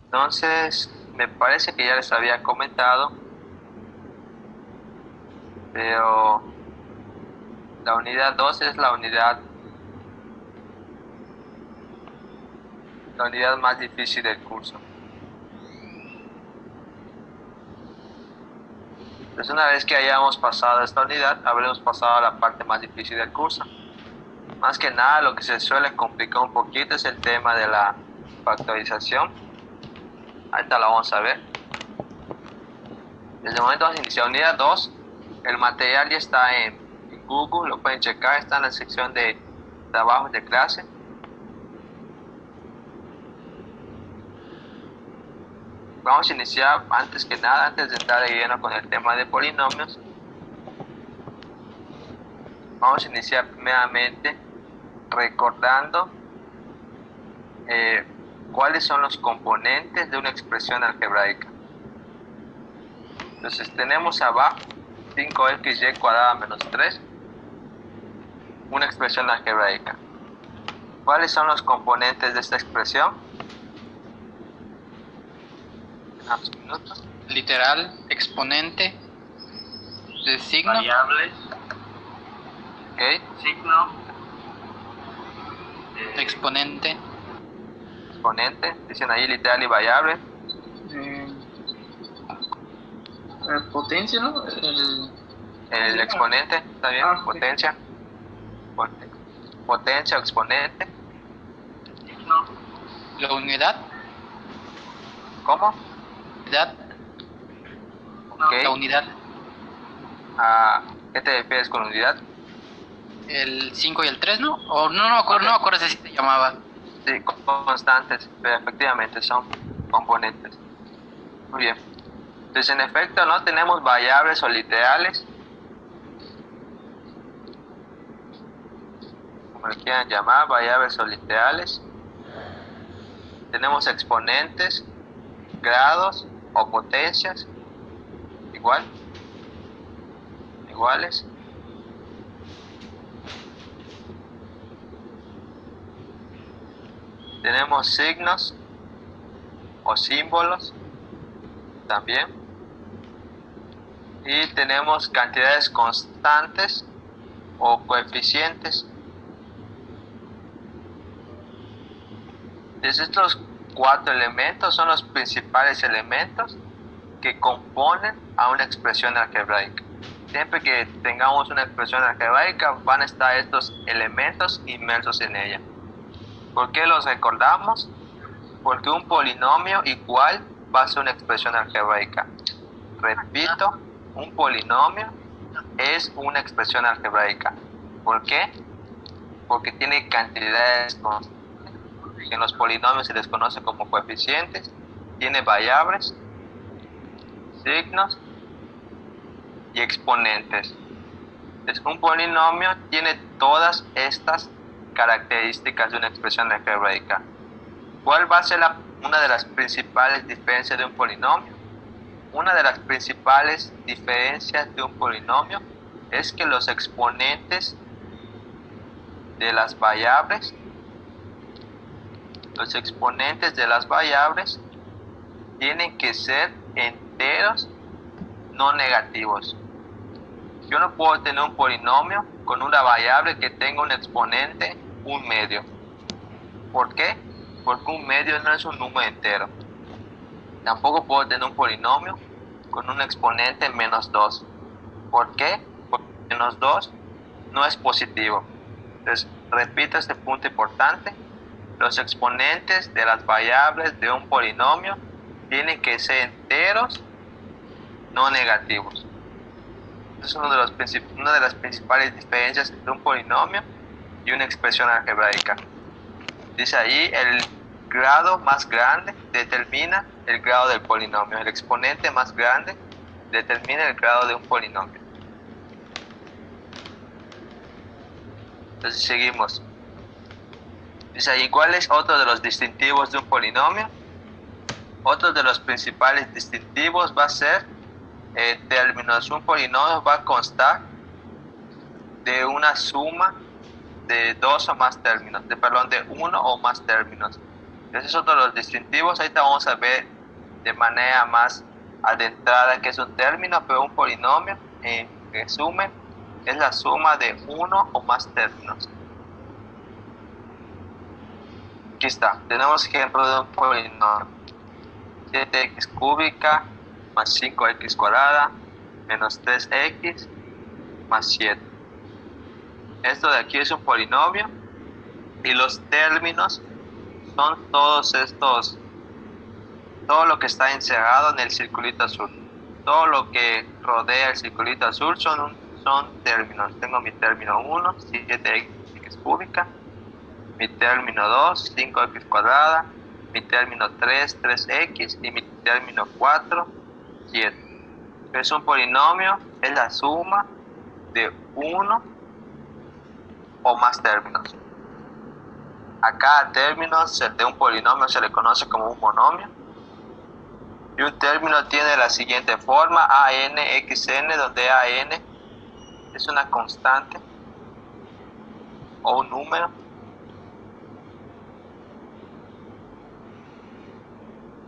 Entonces, me parece que ya les había comentado, pero la unidad 2 es la unidad más difícil del curso. Entonces, una vez que hayamos pasado esta unidad, habremos pasado a la parte más difícil del curso. Más que nada, lo que se suele complicar un poquito es el tema de la factorización. Ahorita la vamos a ver. Desde el momento vamos a iniciar unidad 2. El material ya está en Google, lo pueden checar, está en la sección de trabajos de clase. Vamos a iniciar, antes que nada, antes de entrar de lleno con el tema de polinomios, vamos a iniciar primeramente recordando cuáles son los componentes de una expresión algebraica. Entonces tenemos abajo 5xy cuadrada menos 3, una expresión algebraica. ¿Cuáles son los componentes de esta expresión? Literal, exponente, de signo, variables, ¿Okay? signo, exponente, Dicen ahí literal y variable. potencia, ¿no? El exponente, ¿está bien? Ah, Potencia. Potencia o exponente. signo, la unidad, ¿Cómo? unidad, Ok. la unidad, ¿A qué te refieres con unidad? el 5 y el 3, ¿no? O no me acuerdo si así se llamaba. Sí, constantes, pero efectivamente son componentes. Muy bien. Entonces, en efecto, no tenemos variables o literales, como le quieran llamar, variables o literales. Tenemos exponentes, grados o potencias, iguales. Tenemos signos o símbolos también. Y tenemos cantidades constantes o coeficientes. Entonces, estos 4 elementos son los principales elementos que componen a una expresión algebraica. Siempre que tengamos una expresión algebraica van a estar estos elementos inmersos en ella. ¿Por qué los recordamos? Porque un polinomio igual va a ser una expresión algebraica. Repito, un polinomio es una expresión algebraica. ¿Por qué? Porque tiene cantidades constantes. En los polinomios se les conoce como coeficientes. Tiene variables, signos y exponentes. Entonces, un polinomio tiene todas estas características de una expresión algebraica. ¿Cuál va a ser una de las principales diferencias de un polinomio? Una de las principales diferencias de un polinomio es que los exponentes de las variables tienen que ser enteros no negativos. Yo no puedo tener un polinomio con una variable que tenga un exponente un medio. ¿Por qué? Porque un medio no es un número entero. Tampoco puedo tener un polinomio con un exponente menos 2. ¿Por qué? Porque menos 2 no es positivo. Entonces, repito este punto importante. Los exponentes de las variables de un polinomio tienen que ser enteros no negativos. Es una de las principales diferencias entre un polinomio y una expresión algebraica. Dice ahí, el grado más grande determina el grado del polinomio. El exponente más grande determina el grado de un polinomio. Entonces seguimos. Dice ahí, ¿cuál es otro de los distintivos de un polinomio? Otro de los principales distintivos va a ser términos. Un polinomio va a constar de una suma de dos o más términos, de uno o más términos. Ese es otro de los distintivos. Ahorita vamos a ver de manera más adentrada qué es un término, pero un polinomio, en resumen, es la suma de uno o más términos. Aquí está, tenemos ejemplo de un polinomio. 7x cúbica más 5x cuadrada menos 3x más 7. Esto de aquí es un polinomio y los términos son todos estos, todo lo que está encerrado en el circulito azul. Todo lo que rodea el circulito azul son términos. Tengo mi término 1, 7x cúbica, mi término 2, 5x cuadrada, mi término 3, 3x y mi término 4, 7. Es un polinomio, es la suma de uno o más términos. A cada término de un polinomio se le conoce como un monomio. Y un término tiene la siguiente forma: AN(xN), donde AN es una constante o un número.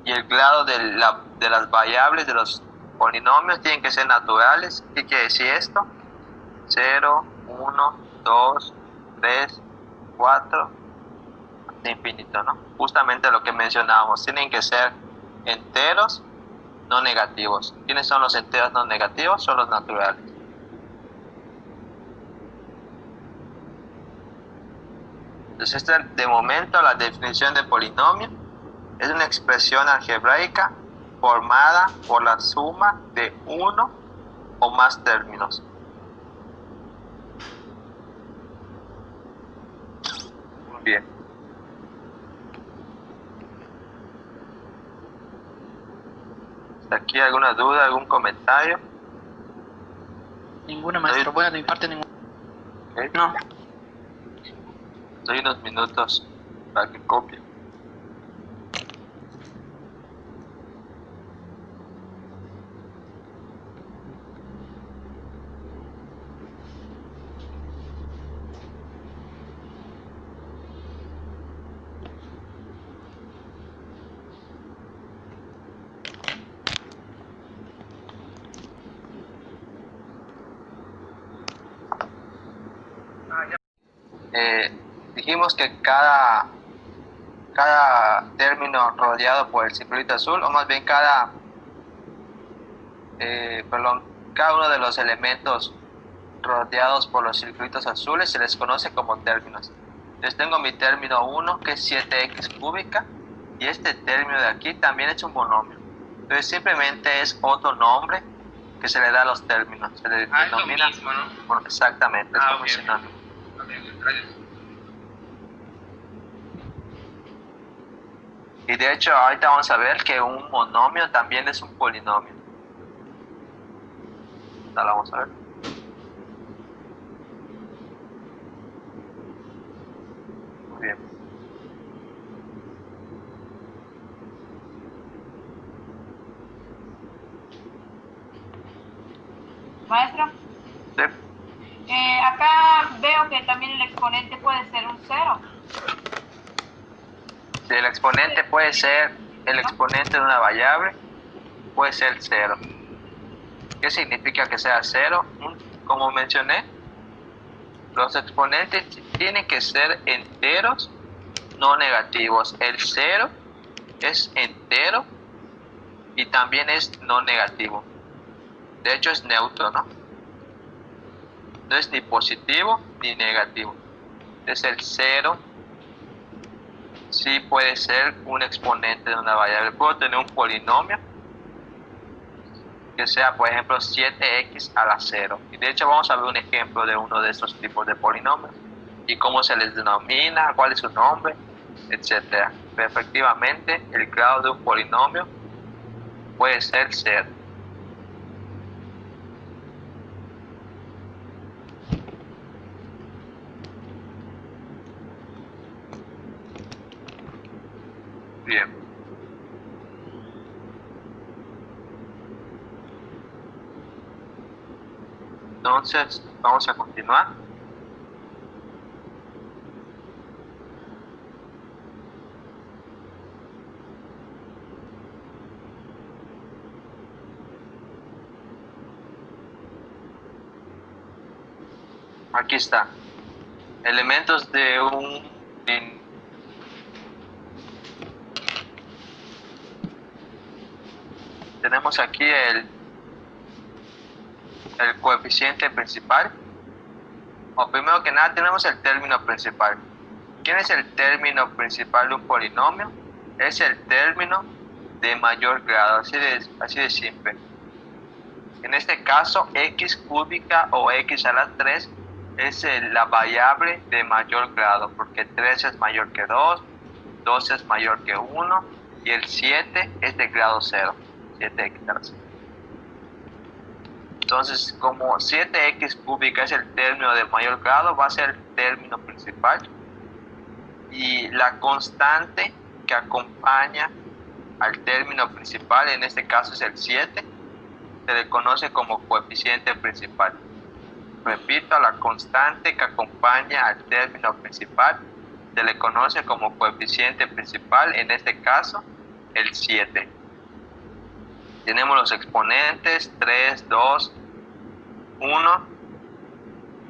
Y el grado de las variables de los polinomios tienen que ser naturales. ¿Qué quiere decir esto? 0, 1, 2, 3, 4, de infinito, ¿no? Justamente lo que mencionábamos, tienen que ser enteros no negativos. ¿Quiénes son los enteros no negativos? Son los naturales. Entonces, esta es de momento la definición de polinomio. Es una expresión algebraica formada por la suma de uno o más términos. Muy bien. ¿Hasta aquí alguna duda, algún comentario? Ninguna, maestro. Bueno, de mi parte ninguna. Okay. No. Doy unos minutos para que copie. Dijimos que cada término rodeado por el circulito azul, o más bien cada uno de los elementos rodeados por los circulitos azules se les conoce como términos. Entonces tengo mi término 1, que es 7x cúbica, y este término de aquí también es un monomio. Entonces simplemente es otro nombre que se le da a los términos. Se le denomina, es lo mismo, ¿no? bueno, exactamente, es como un sinónimo. Gracias. Y de hecho ahorita vamos a ver que un monomio también es un polinomio. Ahora vamos a ver. Muy bien. Maestro, ¿Sí? acá veo que también el exponente puede ser un 0. Si el exponente puede ser el exponente de una variable, puede ser 0. ¿Qué significa que sea 0? Como mencioné, los exponentes tienen que ser enteros no negativos. El 0 es entero y también es no negativo. De hecho es neutro, ¿no? No es ni positivo ni negativo. Es el 0. Sí puede ser un exponente de una variable. Puedo tener un polinomio que sea, por ejemplo, 7x a la 0. Y de hecho vamos a ver un ejemplo de uno de estos tipos de polinomios y cómo se les denomina, cuál es su nombre, etc. Pero efectivamente el grado de un polinomio puede ser 0. Bien. Entonces, vamos a continuar. Aquí está. Elementos de un tenemos aquí el coeficiente principal. O primero que nada tenemos el término principal. ¿Quién es el término principal de un polinomio? Es el término de mayor grado, así de simple. En este caso, x cúbica o x a la 3 es la variable de mayor grado, porque 3 es mayor que 2, 2 es mayor que 1 y el 7 es de grado 0, 7x a la 0. Entonces, como 7x cúbica es el término de mayor grado, va a ser el término principal. Y la constante que acompaña al término principal, en este caso es el 7, se le conoce como coeficiente principal. Repito, la constante que acompaña al término principal se le conoce como coeficiente principal, en este caso el 7. Tenemos los exponentes 3, 2, 1.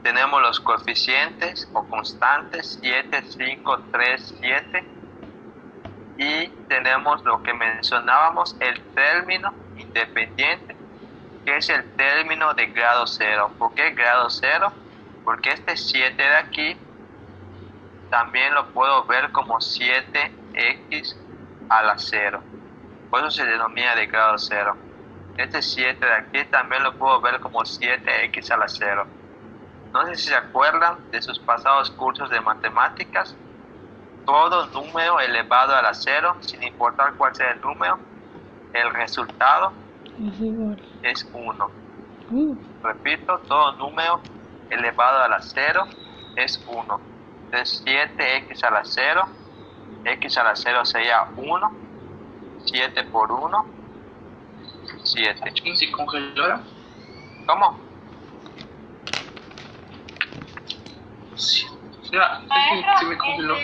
Tenemos los coeficientes o constantes 7, 5, 3, 7. Y tenemos lo que mencionábamos, el término independiente, que es el término de grado 0. ¿Por qué grado 0? Porque este 7 de aquí también lo puedo ver como 7x a la 0. Por eso se denomina de grado 0. Este 7 de aquí también lo puedo ver como 7x a la 0. No sé si se acuerdan de sus pasados cursos de matemáticas. Todo número elevado a la 0, sin importar cuál sea el número, el resultado es 1. Repito, todo número elevado a la 0 es 1. Entonces 7x a la 0, x a la 0 sería 1, 7 por 1, 7. ¿Se congeló? ¿Cómo? Sí. Ya, Maestro, se me congeló.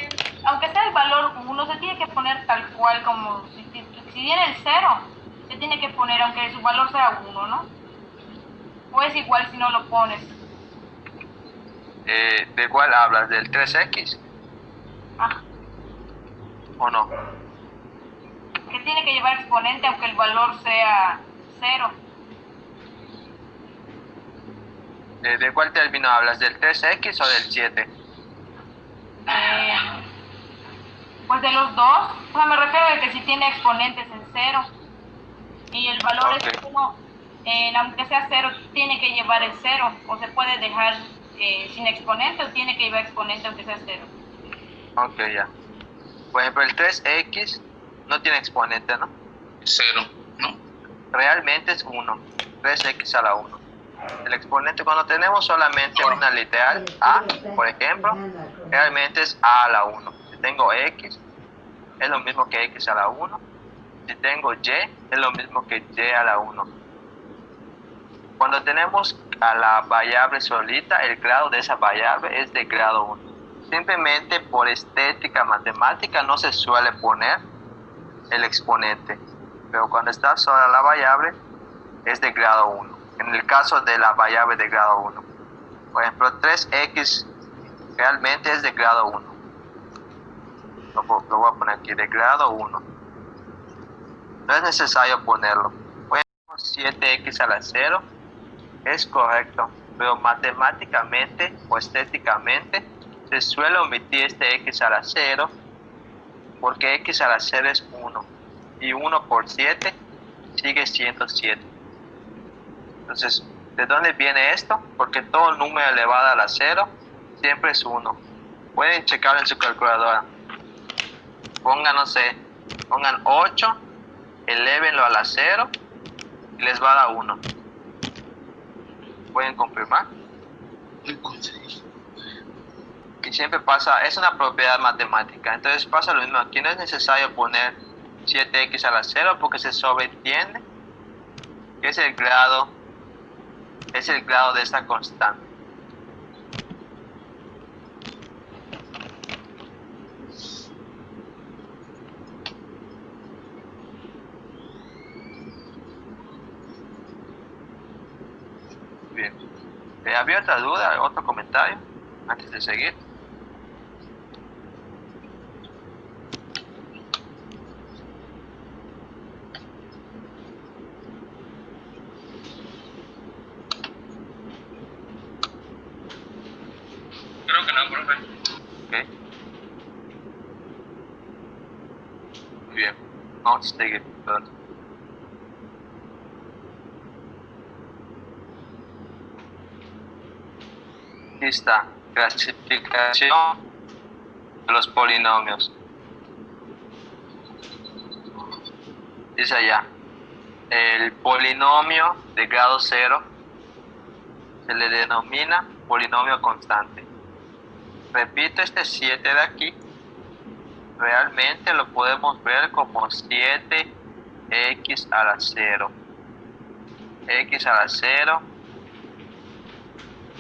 aunque sea el valor 1, se tiene que poner tal cual como si viene el 0, se tiene que poner aunque su valor sea 1, ¿no? O es igual si no lo pones. ¿De cuál hablas? ¿Del 3x? Ah, ¿O no? que tiene que llevar exponente aunque el valor sea 0. ¿De cuál término hablas? ¿Del 3x o del 7? Pues de los dos, o sea, me refiero a que si tiene exponentes en 0 y el valor es 1, aunque sea 0, tiene que llevar el 0, o se puede dejar sin exponente o tiene que llevar exponente aunque sea 0. Ok, ya. Por ejemplo, el 3x no tiene exponente, ¿no? 0, ¿no? Realmente es 1, 3x a la 1. El exponente, cuando tenemos solamente una literal a, por ejemplo, realmente es a la 1. Si tengo x, es lo mismo que x a la 1. Si tengo y, es lo mismo que y a la 1. Cuando tenemos a la variable solita, el grado de esa variable es de grado 1. Simplemente por estética matemática no se suele poner el exponente, pero cuando está sola la variable es de grado 1. En el caso de la variable de grado 1, por ejemplo, 3x realmente es de grado 1. Lo voy a poner aquí, de grado 1. No es necesario ponerlo. Por ejemplo, 7x a la 0 es correcto, pero matemáticamente o estéticamente se suele omitir este x a la 0 porque x a la 0 es 1 y 1 por 7 sigue siendo 7. Entonces, ¿de dónde viene esto? Porque todo número elevado a la 0 siempre es 1. Pueden checarlo en su calculadora. Pongan, no sé, pongan 8, elévenlo a la 0 y les va a dar 1. ¿Pueden confirmar? Y siempre pasa, es una propiedad matemática, entonces pasa lo mismo. Aquí no es necesario poner 7x a la 0 porque se sobreentiende que es el grado es el grado de esta constante. Bien. ¿Había otra duda, otro comentario antes de seguir? Creo que no, profe. Ok. Muy bien. Vamos a seguir. Aquí está. Clasificación de los polinomios. Dice allá. El polinomio de grado 0 se le denomina polinomio constante. Repito, este 7 de aquí, realmente lo podemos ver como 7x a la 0. X a la 0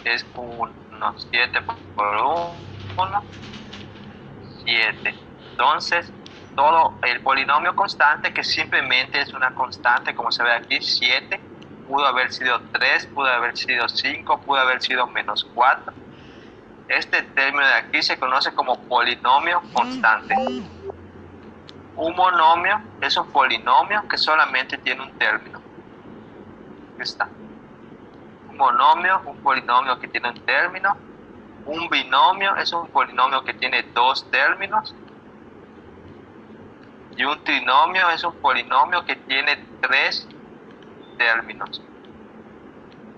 es 1, 7 por 1, 7. Entonces, todo el polinomio constante, que simplemente es una constante, como se ve aquí, 7, pudo haber sido 3, pudo haber sido 5, pudo haber sido menos 4. Este término de aquí se conoce como polinomio constante. Un monomio es un polinomio que solamente tiene un término. Aquí está. Un monomio, un polinomio que tiene un término. Un binomio es un polinomio que tiene dos términos. Y un trinomio es un polinomio que tiene tres términos.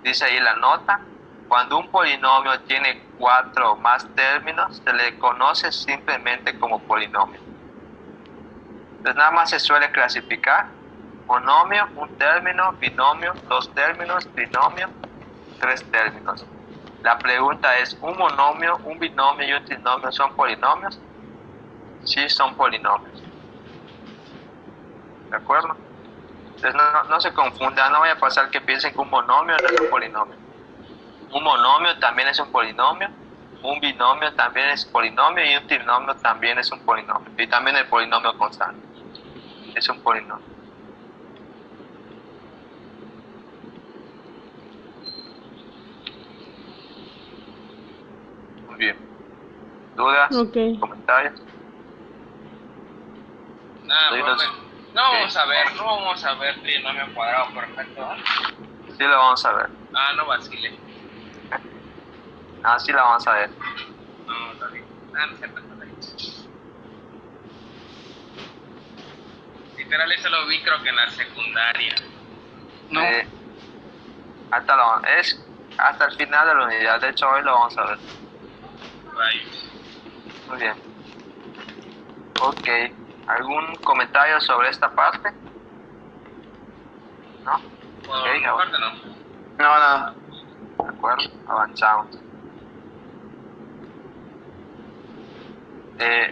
Dice ahí la nota. Cuando un polinomio tiene 4 o más términos, se le conoce simplemente como polinomio. Entonces nada más se suele clasificar monomio, un término, binomio, dos términos, trinomio, tres términos. La pregunta es, ¿un monomio, un binomio y un trinomio son polinomios? Sí, son polinomios. ¿De acuerdo? Entonces no se confunda, no vaya a pasar que piensen que un monomio no es un polinomio. Un monomio también es un polinomio, un binomio también es polinomio y un trinomio también es un polinomio. Y también el polinomio constante es un polinomio. Muy bien. ¿Dudas? Ok. ¿Comentarios? Nada, Doy profe. los- No vamos a ver trinomio cuadrado perfecto. Sí lo vamos a ver. Ah, no vacile. Sí lo vamos a ver. No, está bien. Ah, no es cierto. Literal, eso lo vi creo que en la secundaria. No. Hasta el final de la unidad. De hecho, hoy lo vamos a ver. Rayos. Muy bien. Ok. ¿Algún comentario sobre esta parte? ¿No? Por Ok, mi parte no. No, nada. De acuerdo, avanzamos.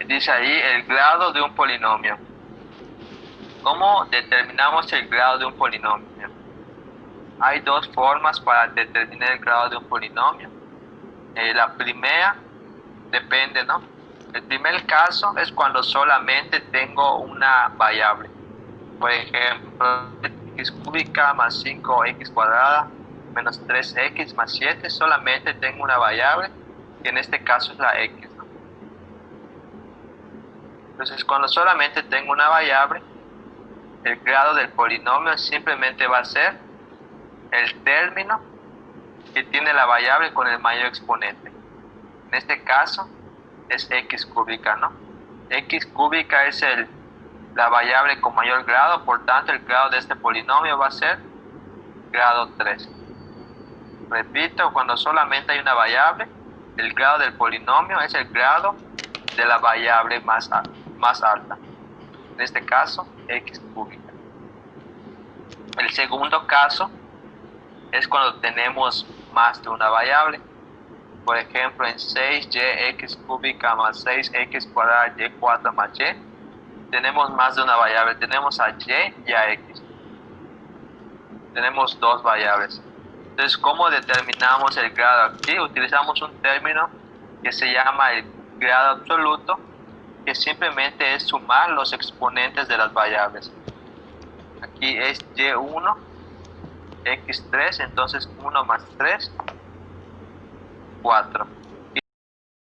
Dice ahí el grado de un polinomio. ¿Cómo determinamos el grado de un polinomio? Hay dos formas para determinar el grado de un polinomio. La primera depende, ¿no? El primer caso es cuando solamente tengo una variable. Por ejemplo, x cúbica más 5x cuadrada menos 3x más 7. Solamente tengo una variable, y en este caso es la x, ¿no? Entonces, cuando solamente tengo una variable, el grado del polinomio simplemente va a ser el término que tiene la variable con el mayor exponente. En este caso es x cúbica, ¿no? X cúbica es la variable con mayor grado, por tanto el grado de este polinomio va a ser grado 3. Repito, cuando solamente hay una variable, el grado del polinomio es el grado de la variable más alta. En este caso, x cúbica. El segundo caso es cuando tenemos más de una variable. Por ejemplo, en 6yx cúbica más 6x cuadrada y4 más y, tenemos más de una variable. Tenemos a y y a x. Tenemos dos variables. Entonces, ¿cómo determinamos el grado aquí? Utilizamos un término que se llama el grado absoluto, que simplemente es sumar los exponentes de las variables. Aquí es y1, x3, entonces 1 más 3, 4.